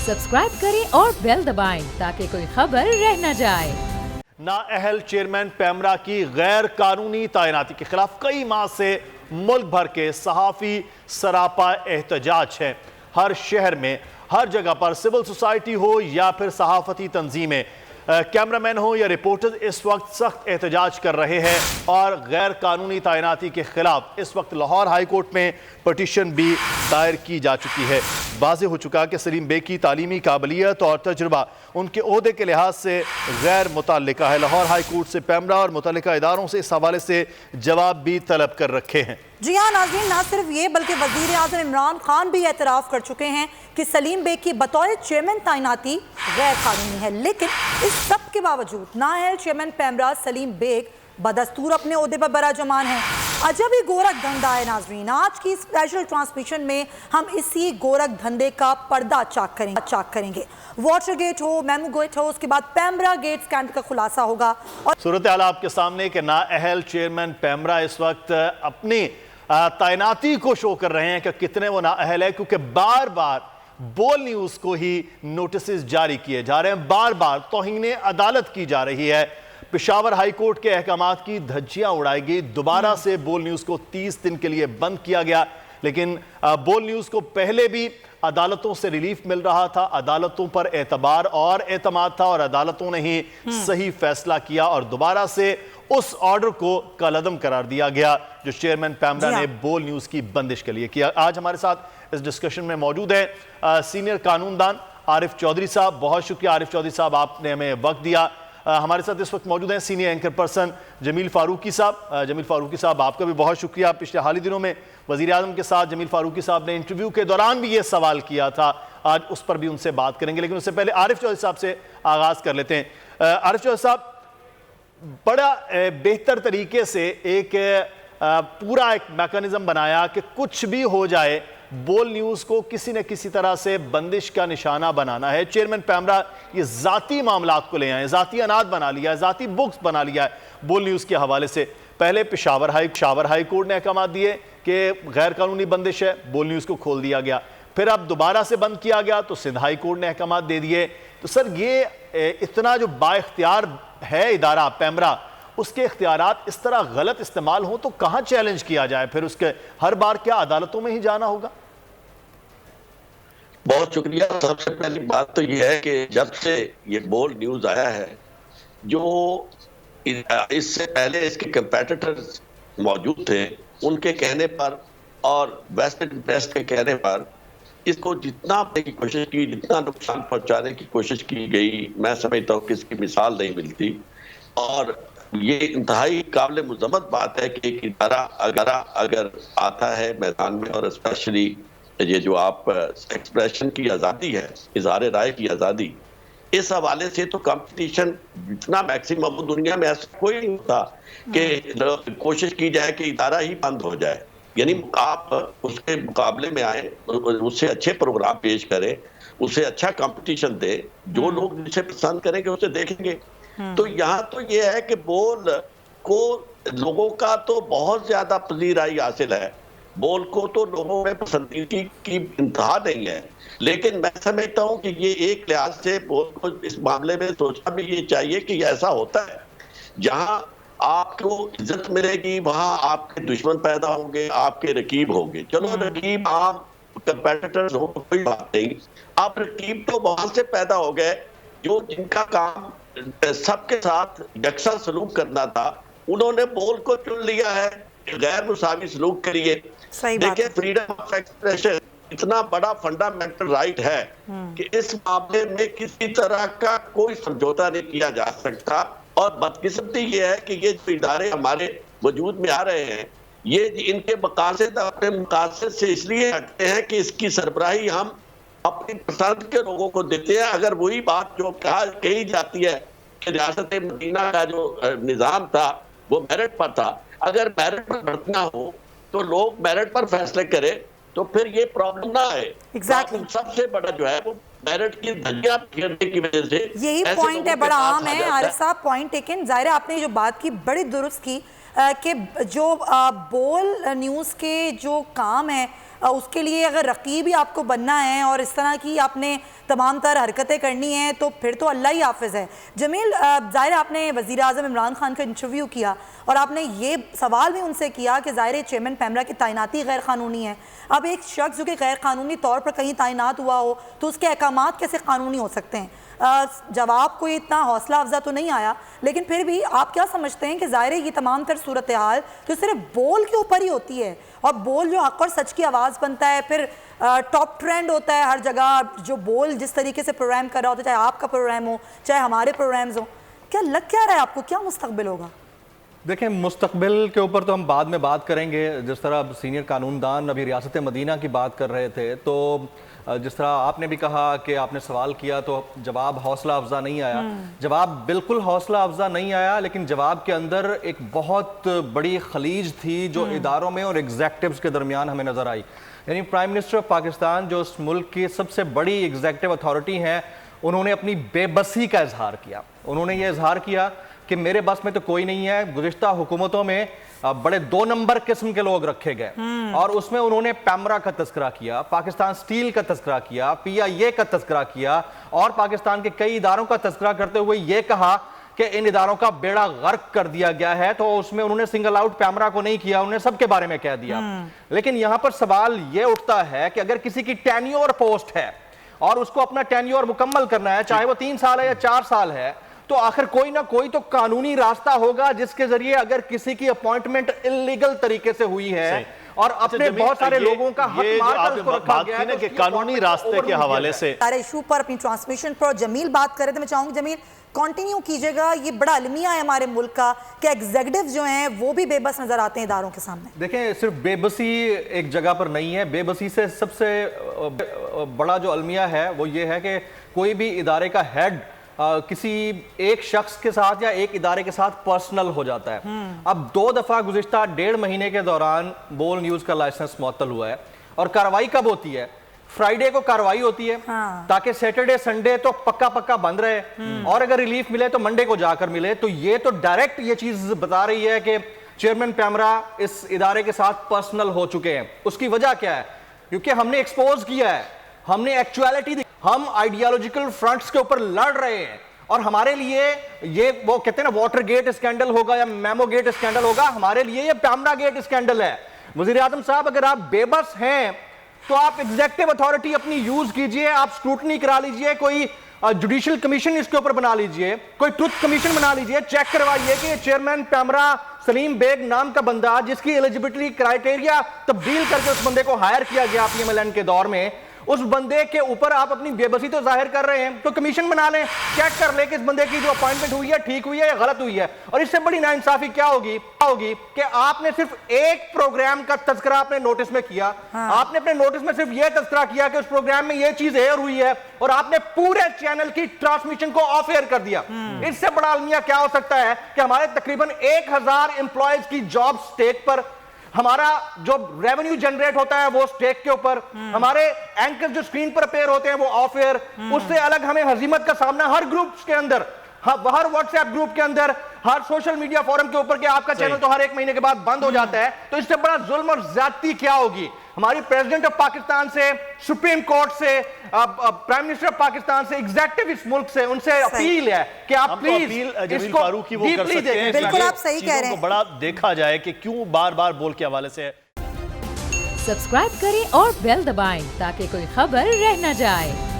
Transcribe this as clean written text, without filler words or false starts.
Subscribe करें और bell दबाएं ताकि कोई खबर रह न जाए। नाअहल चेयरमैन पैमरा की गैर कानूनी तैनाती के खिलाफ कई माह से मुल्क भर के सहाफ़ी सरापा एहतजाज है। हर शहर में हर जगह पर सिविल सोसाइटी हो या फिर सहाफ़ती तंजीमें, कैमरामैन हो या रिपोर्टर इस वक्त सख्त एहतजाज कर रहे हैं और गैर कानूनी तैनाती के खिलाफ इस वक्त लाहौर हाई कोर्ट में पटिशन भी दायर की जा चुकी है। वाज़ेह हो चुका कि सलीम बेग की तालीमी काबिलियत और तजुर्बा उनके ओहदे के लिहाज से गैर मुतल्लिका है। लाहौर हाई कोर्ट से पैमरा और मुतल्लिका इदारों से इस हवाले से जवाब भी तलब कर रखे हैं। जी हाँ नाज़रीन, ना सिर्फ ये बल्कि वज़ीर आज़म इमरान खान भी एतराफ़ कर चुके हैं कि सलीम बेग की बतौर चेयरमैन तैनाती गैर कानूनी है। लेकिन इस सब के बावजूद नाअहल चेयरमैन पैमरा सलीम बेग बदस्तूर अपने ओहदे पर बराजमान है। अजब ही गोरख धंधा है नाज़रीन। आज की स्पेशल ट्रांसमिशन में हम इसी गोरख धंधे का पर्दा चाक करेंगे। वाटर गेट हो, मेमो गेट हो, उसके बाद पैमरा गेट स्कैंडल का खुलासा होगा। और सूरत हाल आपके सामने कि नाअहल चेयरमैन पैमरा इस वक्त अपनी तैनाती को शो कर रहे हैं कि कितने वो नाअहल है, क्योंकि बार बार बोल न्यूज को ही नोटिस जारी किए जा रहे हैं, बार बार तौहीन अदालत की जा रही है। पेशावर हाई कोर्ट के अहकामात की धज्जियां उड़ाई गई। दोबारा से बोल न्यूज को 30 दिन के लिए बंद किया गया, लेकिन बोल न्यूज को पहले भी अदालतों से रिलीफ मिल रहा था, अदालतों पर एतबार और एतमाद था और अदालतों ने ही सही फैसला किया और दोबारा से उस ऑर्डर को कलअदम करार दिया गया जो चेयरमैन पैमरा ने बोल न्यूज की बंदिश के लिए किया। आज हमारे साथ इस डिस्कशन में मौजूद है सीनियर कानूनदान आरिफ चौधरी साहब। बहुत शुक्रिया आरिफ चौधरी साहब, आपने हमें वक्त दिया। हमारे साथ इस वक्त मौजूद हैं senior anchor person Jamil Farooqui साहब। जमील फारूकी साहब, आपका भी बहुत शुक्रिया। पिछले हाल ही दिनों में वज़ीर आज़म के साथ जमील फारूकी साहब ने इंटरव्यू के दौरान भी ये सवाल किया था, आज उस पर भी उनसे बात करेंगे, लेकिन उससे पहले आरिफ चौधरी साहब से आगाज़ कर लेते हैं। आरिफ चौधरी साहब, बड़ा बेहतर तरीके से एक पूरा एक मैकेनिज्म बनाया कि कुछ भी हो जाए बोल न्यूज़ को किसी न किसी तरह से बंदिश का निशाना बनाना है। चेयरमैन पैमरा ये ज़ाती मामलात को ले आए, ज़ाती अनाद बना लिया है, ज़ाती बुक्स बना लिया है बोल न्यूज़ के हवाले से। पहले पेशावर हाई कोर्ट ने अहकाम दिए कि गैर कानूनी बंदिश है, बोल न्यूज़ को खोल दिया गया। फिर अब दोबारा से बंद किया गया तो सिंध हाई कोर्ट ने अहकाम दे दिए। तो सर, ये इतना जो बाइख्तियार है इदारा पैमरा, उसके इख्तियारात इस तरह गलत इस्तेमाल हो तो कहां चैलेंज किया जाए? फिर उसके हर बार क्या अदालतों में ही जाना होगा? बहुत शुक्रिया। सबसे पहली बात तो यह है कि जब से ये बोल न्यूज आया है, जो इससे पहले इसके कंपेटिटर्स मौजूद थे, उनके कहने पर और वेस्टेड इंटरेस्ट के कहने पर इसको जितना अपने की कोशिश की, जितना नुकसान पहुंचाने की कोशिश की गई, मैं समझता हूँ कि इसकी मिसाल नहीं मिलती। और ये इंतहाई काबिल मुज़म्मत बात है कि एक इदारा अगर आता है मैदान में, और स्पेशली ये जो आप एक्सप्रेशन की आज़ादी है, इज़हार राय की आज़ादी, इस हवाले से तो कंपटीशन जितना मैक्सिमम दुनिया में ऐसा कोई नहीं होता कि कोशिश की जाए कि इदारा ही बंद हो जाए। यानी आप उसके मुकाबले में आए, उससे अच्छे प्रोग्राम पेश करें, उसे अच्छा कंपटीशन दे, जो लोग जिसे पसंद करेंगे उसे देखेंगे। तो यहाँ तो ये है कि बोल को लोगों का तो बहुत ज्यादा पजीराई हासिल है, बोल को तो लोगों में पसंदीदगी की इंतहा नहीं है। लेकिन मैं समझता हूँ कि ये एक लिहाज से बोल को इस मामले में सोचना भी ये चाहिए कि ऐसा होता है, जहाँ आपको इज्जत मिलेगी वहां आपके दुश्मन पैदा होंगे, आपके रकीब होंगे। चलो रकीब आप कंपेटिटर्स हो कोई बात नहीं, आप रकीब तो वहां से पैदा हो गए जो जिनका काम सबके साथ यकसा सलूक करना था, उन्होंने बोल को चुन लिया है गैर मुसावी सलूक करिए। देखिए, फ्रीडम ऑफ एक्सप्रेशन इतना बड़ा फंडामेंटल राइट है कि इस मामले में किसी तरह का कोई समझौता नहीं किया जा सकता। और बदकिस्मती ये है कि ये जो इदारे हमारे वजूद में आ रहे हैं, ये इनके मकासद अपने मकासद से इसलिए हटते हैं कि इसकी सरबराही हम अपनी पसंद के लोगों को देते हैं। अगर वही बात जो कही जाती है कि रियासत मदीना का जो निज़ाम था वो मेरिट पर था, अगर मेरिट पर बढ़ना हो तो लोग मेरिट पर फैसले करें, तो फिर ये प्रॉब्लम ना आए। एग्जैक्टली सबसे बड़ा जो है वो मेरिट की धज्जियां गिरने की वजह से यही पॉइंट है, बड़ा आम है। आरिफ साहब, पॉइंट टेकन। जाहिर है आपने जो बात की बड़ी दुरुस्त की कि जो बोल न्यूज़ के जो काम है उसके लिए अगर रकीब ही आपको बनना है और इस तरह की आपने तमाम तर हरकतें करनी हैं तो फिर तो अल्लाह ही हाफिज़ है। जमील, ज़ाहिर आपने वज़ीर आज़म इमरान खान का इंटरव्यू किया और आपने ये सवाल भी उनसे किया कि ज़ाहिर चेयरमैन पैमरा की तैनाती गैर कानूनी है। अब एक शख्स जो कि गैर कानूनी तौर पर कहीं तैनात हुआ हो तो उसके अहकामात कैसे कानूनी हो सकते हैं? जवाब कोई इतना हौसला अफजा तो नहीं आया, लेकिन फिर भी आप क्या समझते हैं कि ज़ाहिर ये तमाम तर सूरत हाल जो सिर्फ बोल के ऊपर ही होती है और बोल जो हक़ और सच की आवाज़ बनता है, फिर टॉप ट्रेंड होता है हर जगह, जो बोल जिस तरीके से प्रोग्राम कर रहा होता है, चाहे आपका प्रोग्राम हो चाहे हमारे प्रोग्राम्स हो, क्या लग क्या रहा है आपको, क्या मुस्तकबिल होगा? देखें, मुस्तकबिल के ऊपर तो हम बाद में बात करेंगे। जिस तरह अब सीनियर कानूनदान अभी रियासत मदीना की बात कर रहे थे, तो जिस तरह आपने भी कहा कि आपने सवाल किया तो जवाब हौसला अफजा नहीं आया। जवाब बिल्कुल हौसला अफजा नहीं आया, लेकिन जवाब के अंदर एक बहुत बड़ी खलीज थी जो इदारों में और एग्जेक्टिव्स के दरमियान हमें नजर आई। यानी प्राइम मिनिस्टर ऑफ पाकिस्तान, जो उस मुल्क की सबसे बड़ी एग्जेक्टिव अथॉरिटी हैं, उन्होंने अपनी बेबसी का इजहार किया। उन्होंने ये इजहार किया कि मेरे बस में तो कोई नहीं है। गुज़िश्ता हुकूमतों में बड़े 2 नंबर किस्म के लोग रखे गए और उसमें उन्होंने पैमरा का तस्करा किया, पाकिस्तान स्टील का तस्करा किया, PIA का तस्करा किया और पाकिस्तान के कई इदारों का तस्करा करते हुए ये कहा कि इन इदारों का बेड़ा गर्क कर दिया गया है। तो उसमें उन्होंने सिंगल आउट पैमरा को नहीं किया, उन्होंने सबके बारे में कह दिया। लेकिन यहां पर सवाल यह उठता है कि अगर किसी की टेन्योर पोस्ट है और उसको अपना टेन्योर मुकम्मल करना है, चाहे वो 3 साल है या 4 साल है, तो आखिर कोई ना कोई तो कानूनी रास्ता होगा जिसके जरिए अगर किसी की अपॉइंटमेंट इलीगल तरीके से हुई है और अपने बहुत सारे लोगों का हक मारकर उसको रखा गया है, कि कानूनी रास्ते के हवाले से सारे इशू पर अपनी ट्रांसमिशन पर जमील बात कर रहे थे। मैं चाहूंगी जमील कंटिन्यू कीजिएगा। ये बड़ा अलमिया है हमारे मुल्क का कि एग्जीक्यूटिव जो हैं वो भी बेबस नजर आते हैं इदारों के सामने। देखें, सिर्फ बेबसी एक जगह पर नहीं है। बेबसी से सबसे बड़ा जो अलमिया है वो ये है कि कोई भी इदारे का हेड किसी एक शख्स के साथ या एक इदारे के साथ पर्सनल हो जाता है। अब 2 दफा गुज़िश्ता 1.5 महीने के दौरान बोल न्यूज का लाइसेंस मुअत्तल हुआ है और कार्रवाई कब होती है? फ्राइडे को कार्रवाई होती है ताकि सैटरडे संडे तो पक्का बंद रहे और अगर रिलीफ मिले तो मंडे को जाकर मिले। तो ये तो डायरेक्ट ये चीज बता रही है कि चेयरमैन पैमरा इस इदारे के साथ पर्सनल हो चुके हैं। उसकी वजह क्या है? क्योंकि हमने एक्सपोज किया है, हमने एक्चुअलिटी, हम आइडियोलॉजिकल फ्रंट्स के ऊपर लड़ रहे हैं और हमारे लिए ये वो कहते हैं ना वाटर गेट स्कैंडल होगा या मेमो गेट स्कैंडल होगा, हमारे लिए ये पैमरा गेट स्कैंडल है। वज़ीर आज़म साहब, अगर आप बेबस हैं तो आप एग्जीक्यूटिव अथॉरिटी अपनी यूज कीजिए, आप स्क्रूटनी करा लीजिए, कोई जुडिशियल कमीशन इसके ऊपर बना लीजिए, कोई ट्रुथ कमीशन बना लीजिए, चेक करवाइए कि चेयरमैन पैमरा सलीम बेग नाम का बंदा जिसकी एलिजिबिलिटी क्राइटेरिया तब्दील करके उस बंदे को हायर किया गया PMLN के दौर में, उस बंदे के ऊपर आप अपनी बेबसी तो जाहिर कर रहे हैं, तो कमीशन बना लें, चेक कर लें कि इस बंदे की जो अपॉइंटमेंट हुई है ठीक हुई है या गलत हुई है। और इससे बड़ी नाइंसाफी क्या होगी कि आपने सिर्फ एक प्रोग्राम का तज़किरा अपने नोटिस में किया। आपने अपने नोटिस में सिर्फ यह तज़किरा किया कि उस प्रोग्राम में यह चीज एयर हुई है और आपने पूरे चैनल की ट्रांसमिशन को ऑफ एयर कर दिया। इससे बड़ा अलमिया क्या हो सकता है कि हमारे तकरीबन 1000 एम्प्लॉयज की जॉब स्टेक पर, हमारा जो रेवेन्यू जनरेट होता है वो स्टेक के ऊपर, हमारे एंकर जो स्क्रीन पर अपेयर होते हैं वो ऑफ एयर। उससे अलग हमें हजीमत का सामना हर ग्रुप्स के अंदर, हर व्हाट्सएप ग्रुप के अंदर, हर सोशल मीडिया फोरम के ऊपर कि आपका चैनल तो हर 1 महीने के बाद बंद हो जाता है। तो इससे बड़ा जुल्म और ज्यादती क्या होगी? हमारी प्रेसिडेंट ऑफ पाकिस्तान से, सुप्रीम कोर्ट से, प्राइम मिनिस्टर ऑफ पाकिस्तान से, एग्जीक्यूटिव इस मुल्क से, उनसे अपील है कि आप प्लीज जमील फारूकी वो कर सकते हैं। बिल्कुल आप सही कह रहे हैं। बड़ा देखा जाए कि क्यों बार-बार बोल के हवाले से। सब्सक्राइब करें और बेल दबाएं ताकि कोई खबर रह न जाए।